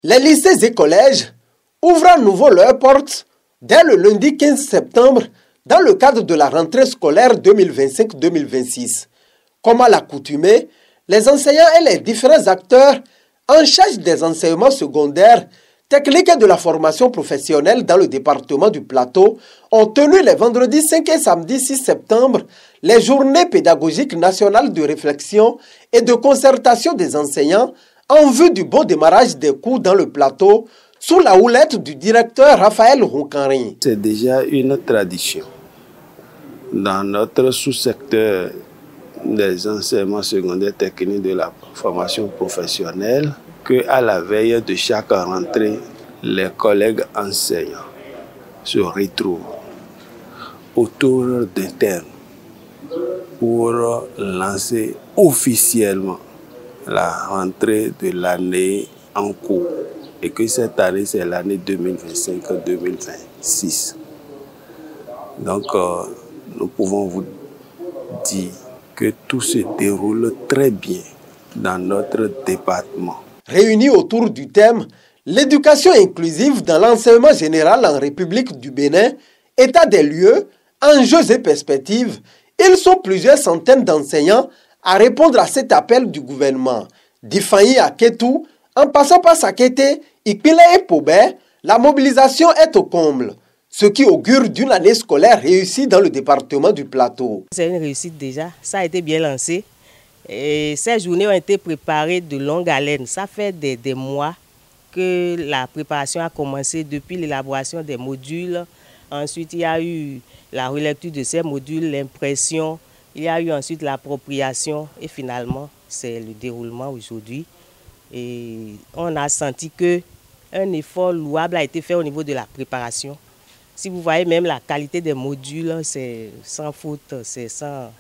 Les lycées et collèges ouvrent à nouveau leurs portes dès le lundi 15 septembre dans le cadre de la rentrée scolaire 2025-2026. Comme à l'accoutumée, les enseignants et les différents acteurs en charge des enseignements secondaires, techniques et de la formation professionnelle dans le département du Plateau ont tenu les vendredis 5 et samedi 6 septembre les journées pédagogiques nationales de réflexion et de concertation des enseignants en vue du bon démarrage des cours dans le Plateau sous la houlette du directeur Raphaël Roukanri. C'est déjà une tradition dans notre sous-secteur des enseignements secondaires techniques de la formation professionnelle qu'à la veille de chaque rentrée, les collègues enseignants se retrouvent autour d'un thème pour lancer officiellement la rentrée de l'année en cours. Et que cette année, c'est l'année 2025-2026. Donc, nous pouvons vous dire que tout se déroule très bien dans notre département. Réunis autour du thème « L'éducation inclusive dans l'enseignement général en République du Bénin, état des lieux, enjeux et perspectives », ils sont plusieurs centaines d'enseignants à répondre à cet appel du gouvernement. D'Ifanyi à Kétou, en passant par Sakete, Ikpile et Pobé, la mobilisation est au comble, ce qui augure d'une année scolaire réussie dans le département du Plateau. C'est une réussite déjà, ça a été bien lancé. Et ces journées ont été préparées de longue haleine. Ça fait des mois que la préparation a commencé depuis l'élaboration des modules. Ensuite, il y a eu la relecture de ces modules, l'impression. Il y a eu ensuite l'appropriation et finalement, c'est le déroulement aujourd'hui. Et on a senti qu'un effort louable a été fait au niveau de la préparation. Si vous voyez même la qualité des modules, c'est sans faute, c'est sans...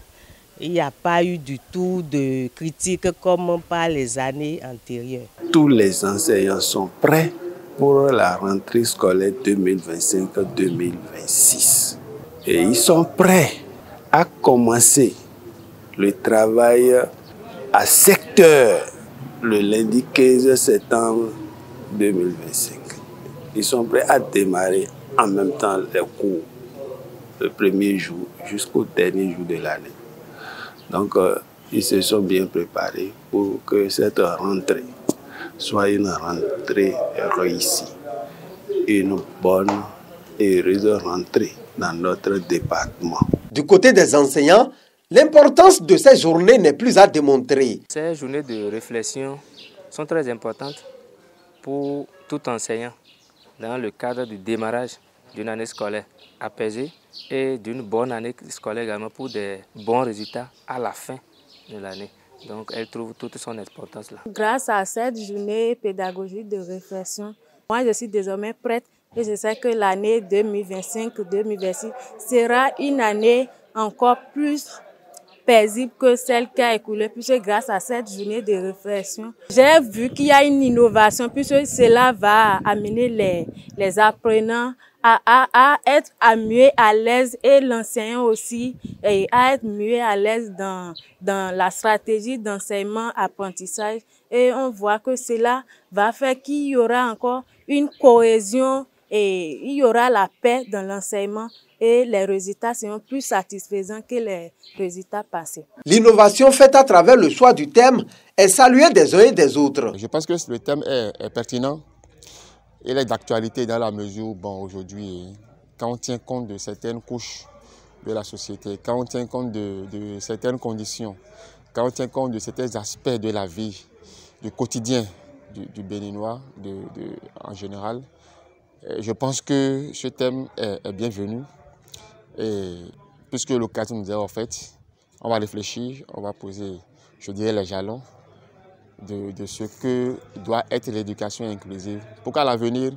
Il n'y a pas eu du tout de critique comme par les années antérieures. Tous les enseignants sont prêts pour la rentrée scolaire 2025-2026. Et ils sont prêts à commencer le travail à secteur le lundi 15 septembre 2025. Ils sont prêts à démarrer en même temps les cours, le premier jour jusqu'au dernier jour de l'année. Donc, ils se sont bien préparés pour que cette rentrée soit une rentrée réussie, une bonne et heureuse rentrée dans notre département. Du côté des enseignants, l'importance de ces journées n'est plus à démontrer. Ces journées de réflexion sont très importantes pour tout enseignant dans le cadre du démarrage d'une année scolaire apaisée et d'une bonne année scolaire également pour des bons résultats à la fin de l'année. Donc elle trouve toute son importance là. Grâce à cette journée pédagogique de réflexion, moi je suis désormais prête et je sais que l'année 2025-2026 sera une année encore plus paisible que celle qui a écoulé, puisque grâce à cette journée de réflexion, j'ai vu qu'il y a une innovation, puisque cela va amener les apprenants à être mieux à l'aise et l'enseignant aussi et à être mieux à l'aise dans la stratégie d'enseignement-apprentissage. Et on voit que cela va faire qu'il y aura encore une cohésion et il y aura la paix dans l'enseignement et les résultats seront plus satisfaisants que les résultats passés. L'innovation faite à travers le choix du thème est saluée des uns et des autres. Je pense que le thème est pertinent. Il est d'actualité dans la mesure où, aujourd'hui, quand on tient compte de certaines couches de la société, quand on tient compte de certaines conditions, quand on tient compte de certains aspects de la vie, du quotidien du Béninois en général, je pense que ce thème est bienvenu. Et puisque l'occasion nous est offerte, on va réfléchir, on va poser, je dirais, les jalons de ce que doit être l'éducation inclusive. Pour qu'à l'avenir,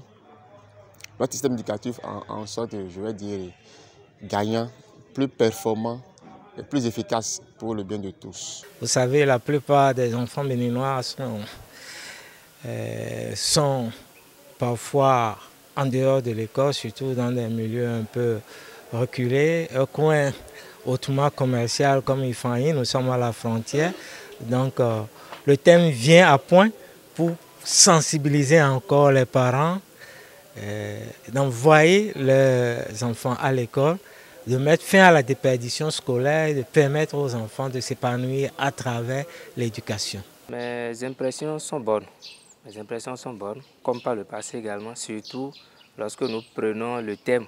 notre système éducatif en sorte, je vais dire, gagnant, plus performant et plus efficace pour le bien de tous. Vous savez, la plupart des enfants béninois sont parfois en dehors de l'école, surtout dans des milieux un peu reculés, un coin hautement commercial comme Ifanyi, nous sommes à la frontière. Donc, le thème vient à point pour sensibiliser encore les parents, d'envoyer les enfants à l'école, de mettre fin à la déperdition scolaire, de permettre aux enfants de s'épanouir à travers l'éducation. Mes impressions sont bonnes. Mes impressions sont bonnes, comme par le passé également, surtout lorsque nous prenons le thème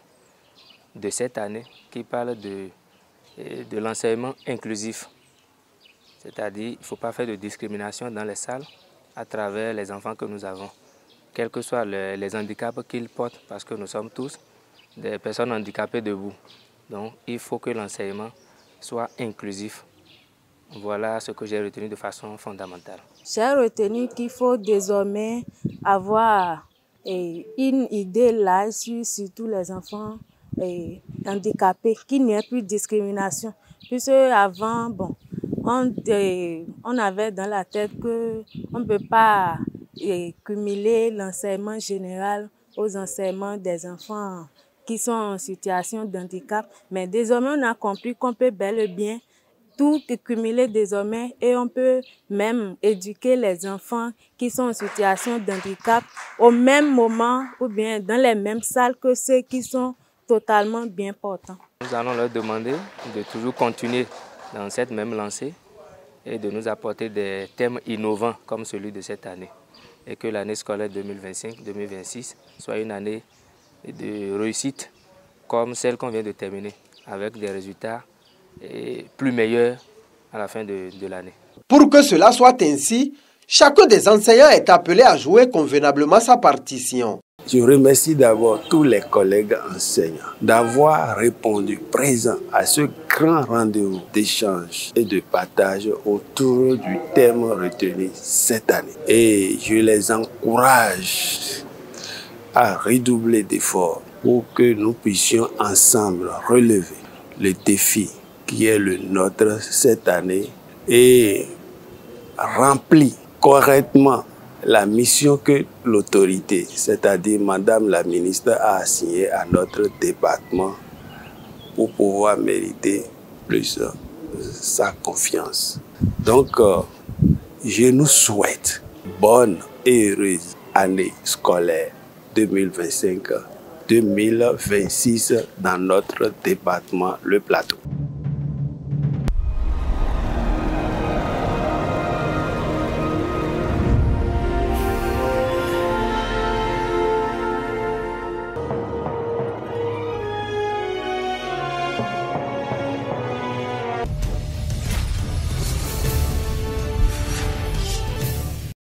de cette année qui parle de l'enseignement inclusif. C'est-à-dire qu'il ne faut pas faire de discrimination dans les salles à travers les enfants que nous avons, quels que soient les handicaps qu'ils portent, parce que nous sommes tous des personnes handicapées debout. Donc il faut que l'enseignement soit inclusif. Voilà ce que j'ai retenu de façon fondamentale. J'ai retenu qu'il faut désormais avoir une idée là sur tous les enfants handicapés, qu'il n'y ait plus de discrimination. Puisque avant, bon, on avait dans la tête qu'on ne peut pas cumuler l'enseignement général aux enseignements des enfants qui sont en situation de handicap. Mais désormais, on a compris qu'on peut bel et bien tout cumuler désormais et on peut même éduquer les enfants qui sont en situation de handicap au même moment ou bien dans les mêmes salles que ceux qui sont totalement bien portants. Nous allons leur demander de toujours continuer dans cette même lancée et de nous apporter des thèmes innovants comme celui de cette année. Et que l'année scolaire 2025-2026 soit une année de réussite comme celle qu'on vient de terminer, avec des résultats plus meilleurs à la fin de l'année. Pour que cela soit ainsi, chacun des enseignants est appelé à jouer convenablement sa partition. Je remercie d'abord tous les collègues enseignants d'avoir répondu présent à ce grand rendez-vous d'échange et de partage autour du thème retenu cette année. Et je les encourage à redoubler d'efforts pour que nous puissions ensemble relever le défi qui est le nôtre cette année et remplir correctement la mission que l'autorité, c'est-à-dire Madame la ministre, a assignée à notre département pour pouvoir mériter plus sa confiance. Donc, je nous souhaite bonne et heureuse année scolaire 2025-2026 dans notre département, le Plateau.